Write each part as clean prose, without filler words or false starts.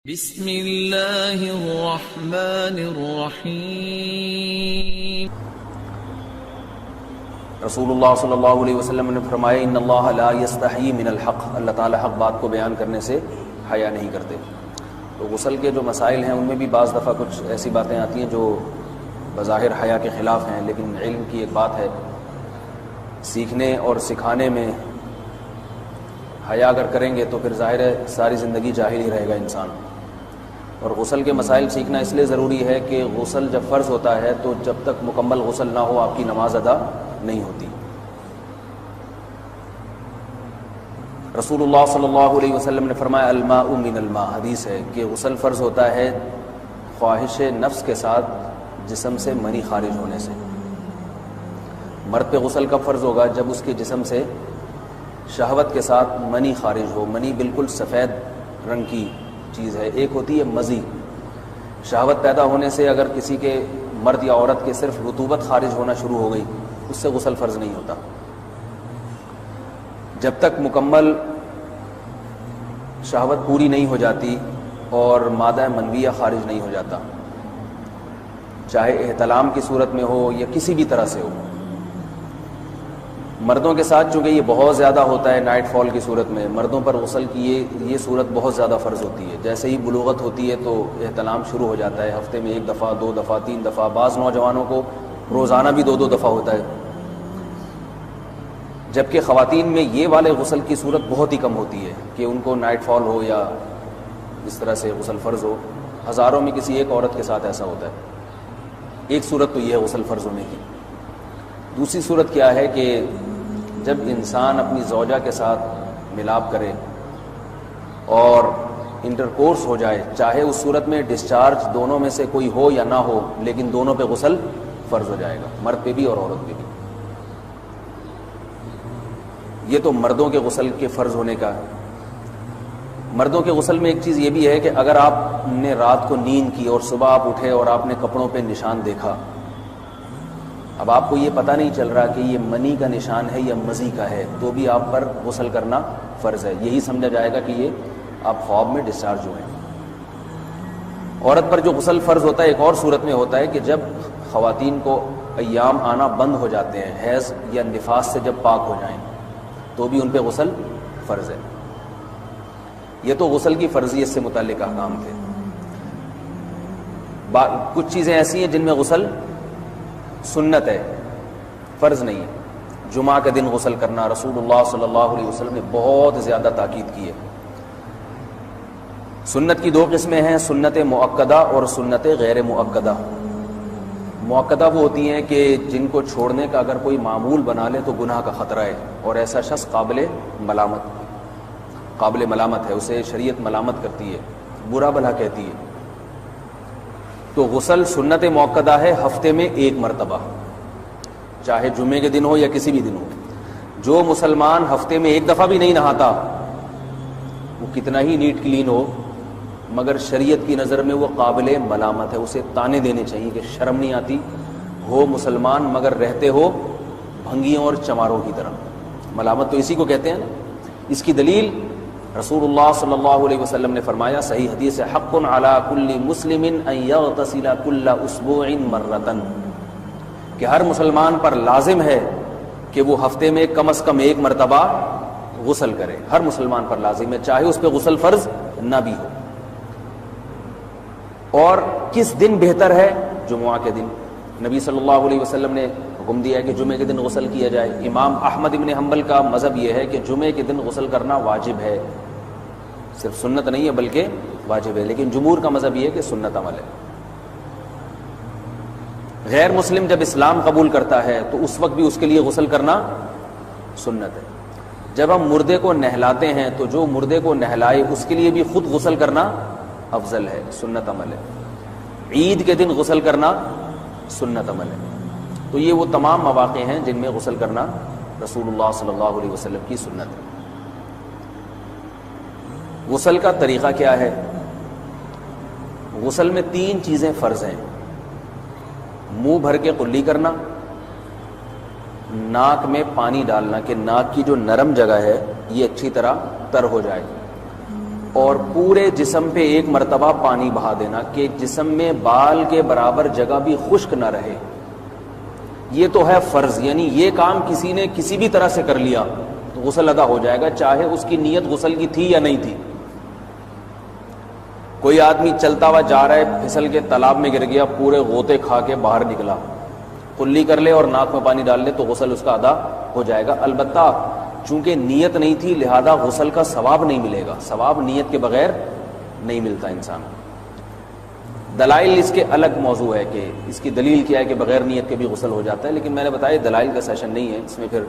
بسم اللہ الرحمن الرحیم۔ رسول اللہ صلی اللہ علیہ وسلم نے فرمایا ان اللہ لا یستحیی من الحق، اللہ تعالیٰ حق بات کو بیان کرنے سے حیا نہیں کرتے۔ تو غسل کے جو مسائل ہیں ان میں بھی بعض دفعہ کچھ ایسی باتیں آتی ہیں جو بظاہر حیا کے خلاف ہیں، لیکن علم کی ایک بات ہے، سیکھنے اور سکھانے میں حیا اگر کریں گے تو پھر ظاہر ہے ساری زندگی جاہل ہی رہے گا انسان۔ اور غسل کے مسائل سیکھنا اس لیے ضروری ہے کہ غسل جب فرض ہوتا ہے تو جب تک مکمل غسل نہ ہو آپ کی نماز ادا نہیں ہوتی۔ رسول اللہ صلی اللہ علیہ وسلم نے فرمایا الماء من الماء، حدیث ہے کہ غسل فرض ہوتا ہے خواہش نفس کے ساتھ جسم سے منی خارج ہونے سے۔ مرد پہ غسل کب فرض ہوگا؟ جب اس کے جسم سے شہوت کے ساتھ منی خارج ہو۔ منی بالکل سفید رنگ کی چیز ہے، ایک ہوتی ہے مزی۔ شہوت پیدا ہونے سے اگر کسی کے مرد یا عورت کے صرف رطوبت خارج ہونا شروع ہو گئی اس سے غسل فرض نہیں ہوتا، جب تک مکمل شہوت پوری نہیں ہو جاتی اور مادہ منویہ خارج نہیں ہو جاتا، چاہے احتلام کی صورت میں ہو یا کسی بھی طرح سے ہو۔ مردوں کے ساتھ چونکہ یہ بہت زیادہ ہوتا ہے نائٹ فال کی صورت میں، مردوں پر غسل کی یہ صورت بہت زیادہ فرض ہوتی ہے۔ جیسے ہی بلوغت ہوتی ہے تو احتلام شروع ہو جاتا ہے، ہفتے میں 1 دفعہ 2 دفعہ 3 دفعہ، بعض نوجوانوں کو روزانہ بھی 2 دفعہ ہوتا ہے، جبکہ خواتین میں یہ والے غسل کی صورت بہت ہی کم ہوتی ہے کہ ان کو نائٹ فال ہو یا اس طرح سے غسل فرض ہو۔ ہزاروں میں کسی ایک عورت کے ساتھ ایسا ہوتا ہے۔ ایک صورت تو یہ ہے غسل فرض ہونے کی۔ دوسری صورت کیا ہے کہ جب انسان اپنی زوجہ کے ساتھ ملاپ کرے اور انٹرکورس ہو جائے، چاہے اس صورت میں ڈسچارج دونوں میں سے کوئی ہو یا نہ ہو، لیکن دونوں پہ غسل فرض ہو جائے گا، مرد پہ بھی اور عورت پہ بھی۔ یہ تو مردوں کے غسل کے فرض ہونے کا ہے۔ مردوں کے غسل میں ایک چیز یہ بھی ہے کہ اگر آپ نے رات کو نیند کی اور صبح آپ اٹھے اور آپ نے کپڑوں پہ نشان دیکھا، اب آپ کو یہ پتہ نہیں چل رہا کہ یہ منی کا نشان ہے یا مزی کا ہے، تو بھی آپ پر غسل کرنا فرض ہے۔ یہی سمجھا جائے گا کہ یہ آپ خواب میں ڈسچارج ہوئے ہیں۔ عورت پر جو غسل فرض ہوتا ہے ایک اور صورت میں ہوتا ہے کہ جب خواتین کو ایام آنا بند ہو جاتے ہیں، حیض یا نفاس سے جب پاک ہو جائیں تو بھی ان پہ غسل فرض ہے۔ یہ تو غسل کی فرضیت سے متعلق احکام تھے۔ کچھ چیزیں ایسی ہیں جن میں غسل سنت ہے، فرض نہیں ہے۔ جمعہ کے دن غسل کرنا رسول اللہ صلی اللہ علیہ وسلم نے بہت زیادہ تاکید کی ہے۔ سنت کی 2 قسمیں ہیں، سنت مؤکدہ اور سنت غیر مؤکدہ۔ مؤکدہ وہ ہوتی ہیں کہ جن کو چھوڑنے کا اگر کوئی معمول بنا لے تو گناہ کا خطرہ ہے اور ایسا شخص قابل ملامت ہے، اسے شریعت ملامت کرتی ہے، برا بھلا کہتی ہے۔ تو غسل سنت مؤکدہ ہے، ہفتے میں 1 مرتبہ، چاہے جمعے کے دن ہو یا کسی بھی دن ہو۔ جو مسلمان ہفتے میں 1 دفعہ بھی نہیں نہاتا، وہ کتنا ہی نیٹ کلین ہو، مگر شریعت کی نظر میں وہ قابل ملامت ہے، اسے تانے دینے چاہیے کہ شرم نہیں آتی، ہو مسلمان مگر رہتے ہو بھنگیوں اور چماروں کی طرح۔ ملامت تو اسی کو کہتے ہیں نا۔ اس کی دلیل رسول اللہ صلی اللہ علیہ وسلم نے فرمایا، صحیح حدیث ہے، حق علی کل مسلم ان یغتسل کل اسبوع مرۃ، کہ ہر مسلمان پر لازم ہے کہ وہ ہفتے میں کم از کم 1 مرتبہ غسل کرے۔ ہر مسلمان پر لازم ہے، چاہے اس پہ غسل فرض نہ بھی ہو۔ اور کس دن بہتر ہے؟ جمعہ کے دن۔ نبی صلی اللہ علیہ وسلم نے حکم دیا ہے کہ جمعے کے دن غسل کیا جائے۔ امام احمد ابن حنبل کا مذہب یہ ہے کہ جمعے کے دن غسل کرنا واجب ہے، صرف سنت نہیں ہے بلکہ واجب ہے، لیکن جمہور کا مذہب یہ ہے کہ سنت عمل ہے۔ غیر مسلم جب اسلام قبول کرتا ہے تو اس وقت بھی اس کے لیے غسل کرنا سنت ہے۔ جب ہم مردے کو نہلاتے ہیں تو جو مردے کو نہلائے اس کے لیے بھی خود غسل کرنا افضل ہے، سنت عمل ہے۔ عید کے دن غسل کرنا سنت عمل ہے۔ تو یہ وہ تمام مواقع ہیں جن میں غسل کرنا رسول اللہ صلی اللہ علیہ وسلم کی سنت ہے۔ غسل کا طریقہ کیا ہے؟ غسل میں 3 چیزیں فرض ہیں، منہ بھر کے قلی کرنا، ناک میں پانی ڈالنا کہ ناک کی جو نرم جگہ ہے یہ اچھی طرح تر ہو جائے، اور پورے جسم پہ ایک مرتبہ پانی بہا دینا کہ جسم میں بال کے برابر جگہ بھی خشک نہ رہے. یہ تو ہے فرض، یعنی یہ کام کسی نے کسی بھی طرح سے کر لیا تو غسل ادا ہو جائے گا، چاہے اس کی نیت غسل کی تھی یا نہیں تھی. کوئی آدمی چلتا ہوا جا رہا ہے، پھسل کے تالاب میں گر گیا، پورے غوطے کھا کے باہر نکلا، کلی کر لے اور ناک میں پانی ڈال لے تو غسل اس کا ادا ہو جائے گا. البتہ چونکہ نیت نہیں تھی لہذا غسل کا ثواب نہیں ملے گا، ثواب نیت کے بغیر نہیں ملتا انسان. دلائل اس کے الگ موضوع ہے کہ اس کی دلیل کیا ہے کہ بغیر نیت کے بھی غسل ہو جاتا ہے، لیکن میں نے بتایا دلائل کا سیشن نہیں ہے، اس میں پھر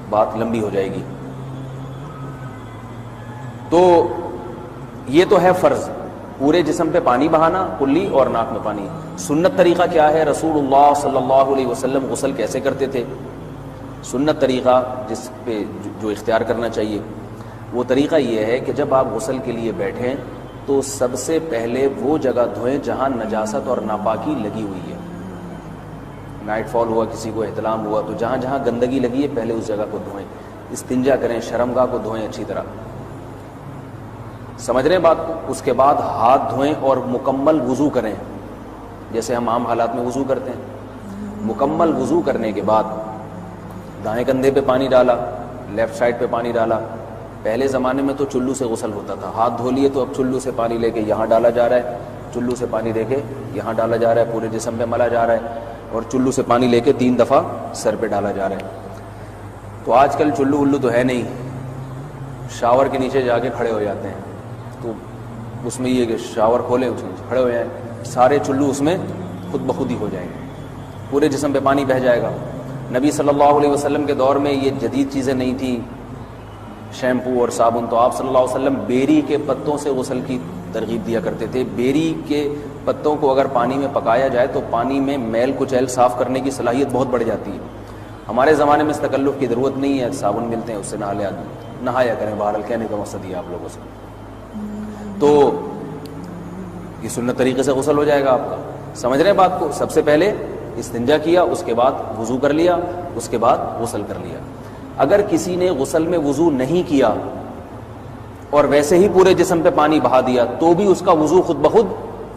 بات لمبی ہو جائے گی. تو یہ تو ہے فرض، پورے جسم پہ پانی بہانا کلی اور ناک میں پانی. سنت طریقہ کیا ہے؟ رسول اللہ صلی اللہ علیہ وسلم غسل کیسے کرتے تھے؟ سنت طریقہ جس پہ جو اختیار کرنا چاہیے وہ طریقہ یہ ہے کہ جب آپ غسل کے لیے بیٹھیں تو سب سے پہلے وہ جگہ دھوئیں جہاں نجاست اور ناپاکی لگی ہوئی ہے. نائٹ فال ہوا، کسی کو احتلام ہوا تو جہاں جہاں گندگی لگی ہے پہلے اس جگہ کو دھوئیں، استنجا کریں، شرمگاہ کو دھوئیں اچھی طرح. سمجھ رہے ہیں بات کو؟ اس کے بعد ہاتھ دھوئیں اور مکمل وضو کریں جیسے ہم عام حالات میں وضو کرتے ہیں. مکمل وضو کرنے کے بعد دائیں کندھے پہ پانی ڈالا، لیفٹ سائڈ پہ پانی ڈالا. پہلے زمانے میں تو چلو سے غسل ہوتا تھا، ہاتھ دھو لیے تو اب چلو سے پانی لے کے یہاں ڈالا جا رہا ہے، چلو سے پانی لے کے یہاں ڈالا جا رہا ہے، پورے جسم پہ ملا جا رہا ہے، اور چلو سے پانی لے کے 3 دفعہ سر پہ ڈالا جا رہا ہے. تو آج کل چلو ولو تو ہے نہیں، شاور کے نیچے جا کے کھڑے ہو جاتے ہیں، تو اس میں یہ کہ شاور کھولے اس میں کھڑے ہو جائیں، سارے چلو اس میں خود بخود ہی ہو جائیں گے، پورے جسم پہ پانی بہہ جائے گا. نبی صلی اللہ علیہ وسلم کے دور میں یہ جدید چیزیں نہیں تھیں، شیمپو اور صابن. تو آپ صلی اللہ علیہ وسلم بیری کے پتوں سے غسل کی ترغیب دیا کرتے تھے. بیری کے پتوں کو اگر پانی میں پکایا جائے تو پانی میں میل کچیل صاف کرنے کی صلاحیت بہت بڑھ جاتی ہے. ہمارے زمانے میں اس تکلف کی ضرورت نہیں ہے، صابن ملتے ہیں اس سے نہایا کریں. بہرحال کہنے کا مقصد یہ آپ لوگوں سے، تو یہ سنت طریقے سے غسل ہو جائے گا آپ کا. سمجھ رہے ہیں بات کو؟ سب سے پہلے استنجا کیا، اس کے بعد وضو کر لیا، اس کے بعد غسل کر لیا. اگر کسی نے غسل میں وضو نہیں کیا اور ویسے ہی پورے جسم پہ پانی بہا دیا تو بھی اس کا وضو خود بخود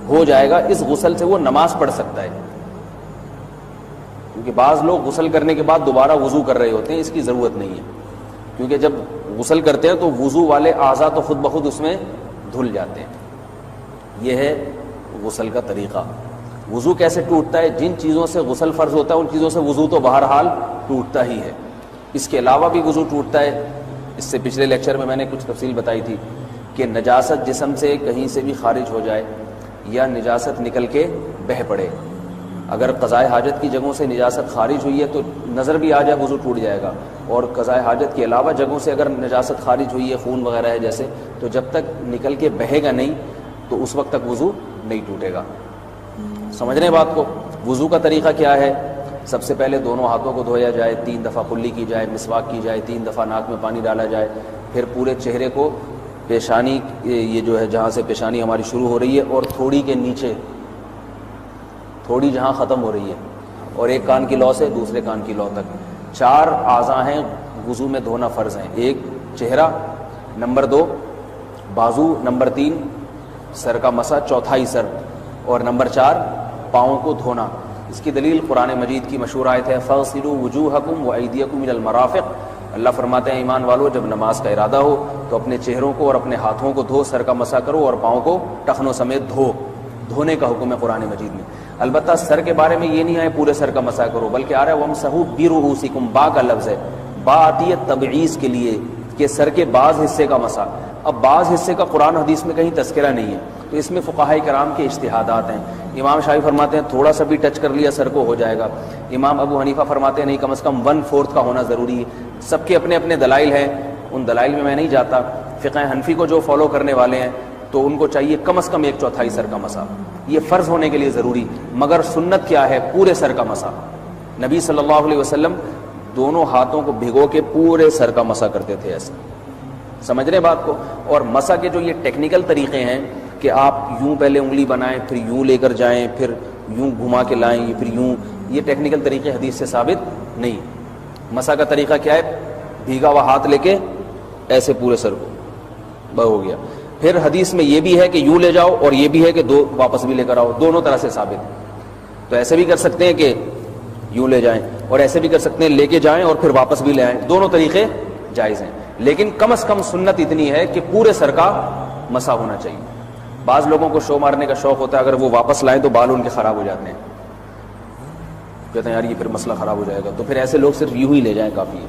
ہو جائے گا. اس غسل سے وہ نماز پڑھ سکتا ہے، کیونکہ بعض لوگ غسل کرنے کے بعد دوبارہ وضو کر رہے ہوتے ہیں، اس کی ضرورت نہیں ہے. کیونکہ جب غسل کرتے ہیں تو وضو والے اعضاء تو خود بخود اس میں دھل جاتے ہیں. یہ ہے غسل کا طریقہ. وضو کیسے ٹوٹتا ہے؟ جن چیزوں سے غسل فرض ہوتا ہے ان چیزوں سے وضو تو بہرحال ٹوٹتا ہی ہے. اس کے علاوہ بھی وضو ٹوٹتا ہے. اس سے پچھلے لیکچر میں نے کچھ تفصیل بتائی تھی کہ نجاست جسم سے کہیں سے بھی خارج ہو جائے یا نجاست نکل کے بہہ پڑے. اگر قضائے حاجت کی جگہوں سے نجاست خارج ہوئی ہے تو نظر بھی آ جائے وضو ٹوٹ جائے گا، اور قضائے حاجت کے علاوہ جگہوں سے اگر نجاست خارج ہوئی ہے، خون وغیرہ ہے جیسے، تو جب تک نکل کے بہے گا نہیں تو اس وقت تک وضو نہیں ٹوٹے گا. سمجھ رہے ہیں بات کو؟ وضو کا طریقہ کیا ہے؟ سب سے پہلے دونوں ہاتھوں کو دھویا جائے، 3 دفعہ کلی کی جائے، مسواک کی جائے، 3 دفعہ ناک میں پانی ڈالا جائے، پھر پورے چہرے کو پیشانی، یہ جو ہے جہاں سے پیشانی ہماری شروع ہو رہی ہے اور تھوڑی کے نیچے، تھوڑی جہاں ختم ہو رہی ہے، اور ایک کان کی لو سے دوسرے کان کی لو تک 4 اعضاء ہیں وضو میں دھونا فرض ہیں. 1 چہرہ، نمبر 2 بازو، نمبر 3 سر کا مسا، چوتھائی سر، اور نمبر 4 پاؤں کو دھونا. اس کی دلیل قرآن مجید کی مشہور آیت ہے فَاغْسِلُوا وُجُوهَكُمْ وَأَيْدِيَكُمْ إِلَى الْمَرَافِقِ. اللہ فرماتے ہیں ایمان والو جب نماز کا ارادہ ہو تو اپنے چہروں کو اور اپنے ہاتھوں کو دھو، سر کا مسا کرو اور پاؤں کو ٹخنوں سمیت دھو. دھونے کا حکم ہے قرآن مجید میں. البتہ سر کے بارے میں یہ نہیں ہے پورے سر کا مسا کرو، بلکہ آ رہا ہے وَامْسَحُوا بِرُؤُوسِكُمْ. با کا لفظ ہے، با آتی ہے تبعیض کے لیے کہ سر کے بعض حصے کا مسا. اب بعض حصے کا قرآن حدیث میں کہیں تذکرہ نہیں ہے، تو اس میں فقہاء کرام کے اجتہادات ہیں. امام شافعی فرماتے ہیں تھوڑا سا بھی ٹچ کر لیا سر کو ہو جائے گا. امام ابو حنیفہ فرماتے ہیں نہیں، کم از کم 1/4 کا ہونا ضروری ہے. سب کے اپنے اپنے دلائل ہیں، ان دلائل میں میں نہیں جاتا. فقہ حنفی کو جو فالو کرنے والے ہیں تو ان کو چاہیے کم از کم 1/4 سر کا مسا، یہ فرض ہونے کے لیے ضروری. مگر سنت کیا ہے؟ پورے سر کا مسا. نبی صلی اللہ علیہ وسلم دونوں ہاتھوں کو بھگو کے پورے سر کا مسا کرتے تھے ایسے. سمجھ رہے بات کو؟ اور مسا کے جو یہ ٹیکنیکل طریقے ہیں کہ آپ یوں پہلے انگلی بنائیں، پھر یوں لے کر جائیں، پھر یوں گھما کے لائیں، پھر یوں، یہ ٹیکنیکل طریقے حدیث سے ثابت نہیں. مسا کا طریقہ کیا ہے؟ بھیگا ہوا ہاتھ لے کے ایسے پورے سر کو ہو گیا. پھر حدیث میں یہ بھی ہے کہ یوں لے جاؤ اور یہ بھی ہے کہ دو واپس بھی لے کر آؤ، دونوں طرح سے ثابت ہے. تو ایسے بھی کر سکتے ہیں کہ یوں لے جائیں اور ایسے بھی کر سکتے ہیں لے کے جائیں اور پھر واپس بھی لے آئیں، دونوں طریقے جائز ہیں. لیکن کم از کم سنت اتنی ہے کہ پورے سر کا مسح ہونا چاہیے. بعض لوگوں کو شو مارنے کا شوق ہوتا ہے، اگر وہ واپس لائیں تو بال ان کے خراب ہو جاتے ہیں، کہتے ہیں یار یہ پھر مسئلہ خراب ہو جائے گا. تو پھر ایسے لوگ صرف یوں ہی لے جائیں کافی ہے.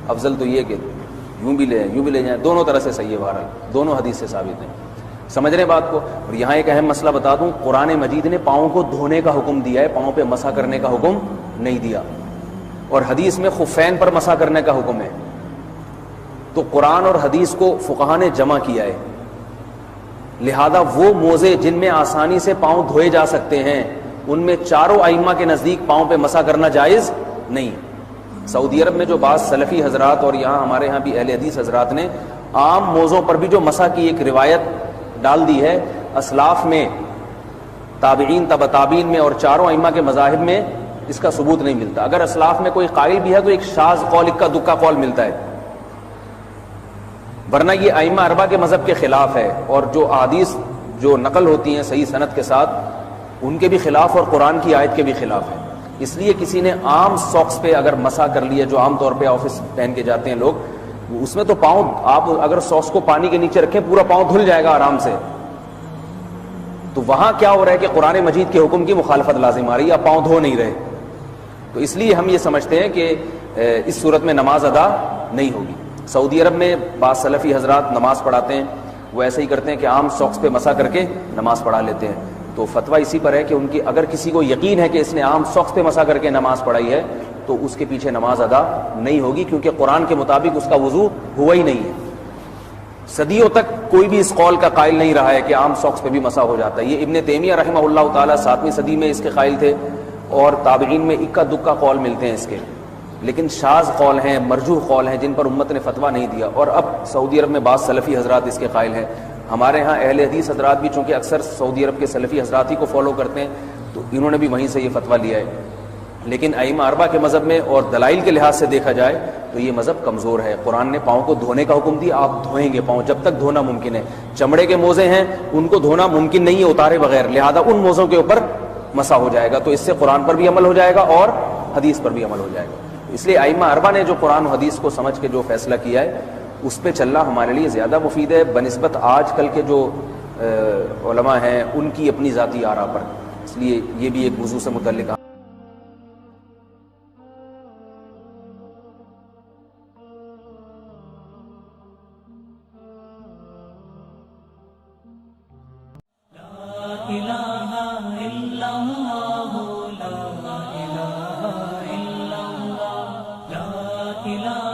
افضل تو یہ کہ یوں بھی لے یوں بھی لے جائیں، دونوں طرح سے صحیح ہے. بہرحال دونوں حدیث سے ثابت ہیں. سمجھ رہے ہیں بات کو. اور یہاں ایک اہم مسئلہ بتا دوں، قرآن مجید نے پاؤں کو دھونے کا حکم دیا ہے، پاؤں پہ مسح کرنے کا حکم نہیں دیا. اور حدیث میں خفین پر مسح کرنے کا حکم ہے. تو قرآن اور حدیث کو فقہا نے جمع کیا ہے. لہذا وہ موزے جن میں آسانی سے پاؤں دھوئے جا سکتے ہیں ان میں چاروں ائمہ کے نزدیک پاؤں پہ مسح کرنا جائز نہیں. سعودی عرب میں جو بعض سلفی حضرات اور یہاں ہمارے ہاں بھی اہل حدیث حضرات نے عام موزوں پر بھی جو مسح کی ایک روایت ڈال دی ہے، اسلاف میں، تابعین، تبع تابعین میں اور چاروں ائمہ کے مذاہب میں اس کا ثبوت نہیں ملتا. اگر اسلاف میں کوئی قائل بھی ہے تو ایک شاذ قول، اکا دکا قول ملتا ہے، ورنہ یہ ائمہ اربعہ کے مذہب کے خلاف ہے. اور جو احادیث جو نقل ہوتی ہیں صحیح سند کے ساتھ ان کے بھی خلاف اور قرآن کی آیت کے بھی خلاف ہے. اس لیے کسی نے عام ساکس پہ اگر مسح کر لیا، جو عام طور پہ آفس پہن کے جاتے ہیں لوگ، اس میں تو پاؤں آپ اگر ساکس کو پانی کے نیچے رکھیں پورا پاؤں دھل جائے گا آرام سے. تو وہاں کیا ہو رہا ہے کہ قرآن مجید کے حکم کی مخالفت لازم آ رہی ہے، آپ پاؤں دھو نہیں رہے. تو اس لیے ہم یہ سمجھتے ہیں کہ اس صورت میں نماز ادا نہیں ہوگی. سعودی عرب میں بعض سلفی حضرات نماز پڑھاتے ہیں، وہ ایسے ہی کرتے ہیں کہ عام ساکس پہ مسح کر کے نماز پڑھا لیتے ہیں. تو فتویٰ اسی پر ہے کہ ان کی اگر کسی کو یقین ہے کہ اس نے عام ساکس پہ مسح کر کے نماز پڑھائی ہے تو اس کے پیچھے نماز ادا نہیں ہوگی، کیونکہ قرآن کے مطابق اس کا وضو ہوا ہی نہیں ہے. صدیوں تک کوئی بھی اس قول کا قائل نہیں رہا ہے کہ عام ساکس پہ بھی مسح ہو جاتا ہے. یہ ابن تیمیہ رحمہ اللہ تعالیٰ 7ویں صدی میں اس کے قائل تھے، اور تابعین میں اکا دکا قول ملتے ہیں اس کے، لیکن شاذ قول ہیں، مرجوح قول ہیں جن پر امت نے فتویٰ نہیں دیا. اور اب سعودی عرب میں بعض سلفی حضرات اس کے قائل ہیں. ہمارے ہاں اہل حدیث حضرات بھی چونکہ اکثر سعودی عرب کے سلفی حضرات ہی کو فالو کرتے ہیں تو انہوں نے بھی وہیں سے یہ فتویٰ لیا ہے. لیکن ائمہ اربعہ کے مذہب میں اور دلائل کے لحاظ سے دیکھا جائے تو یہ مذہب کمزور ہے. قرآن نے پاؤں کو دھونے کا حکم دیا، آپ دھوئیں گے پاؤں جب تک دھونا ممکن ہے. چمڑے کے موزے ہیں ان کو دھونا ممکن نہیں ہے اتارے بغیر، لہذا ان موزوں کے اوپر مسح ہو جائے گا. تو اس سے قرآن پر بھی عمل ہو جائے گا اور حدیث پر بھی عمل ہو جائے گا. اس لیے ائمہ اربعہ نے جو قرآن و حدیث کو سمجھ کے جو فیصلہ کیا ہے اس پہ چلنا ہمارے لیے زیادہ مفید ہے بنسبت آج کل کے جو علماء ہیں ان کی اپنی ذاتی آراء پر. اس لیے یہ بھی ایک موضوع سے متعلق لا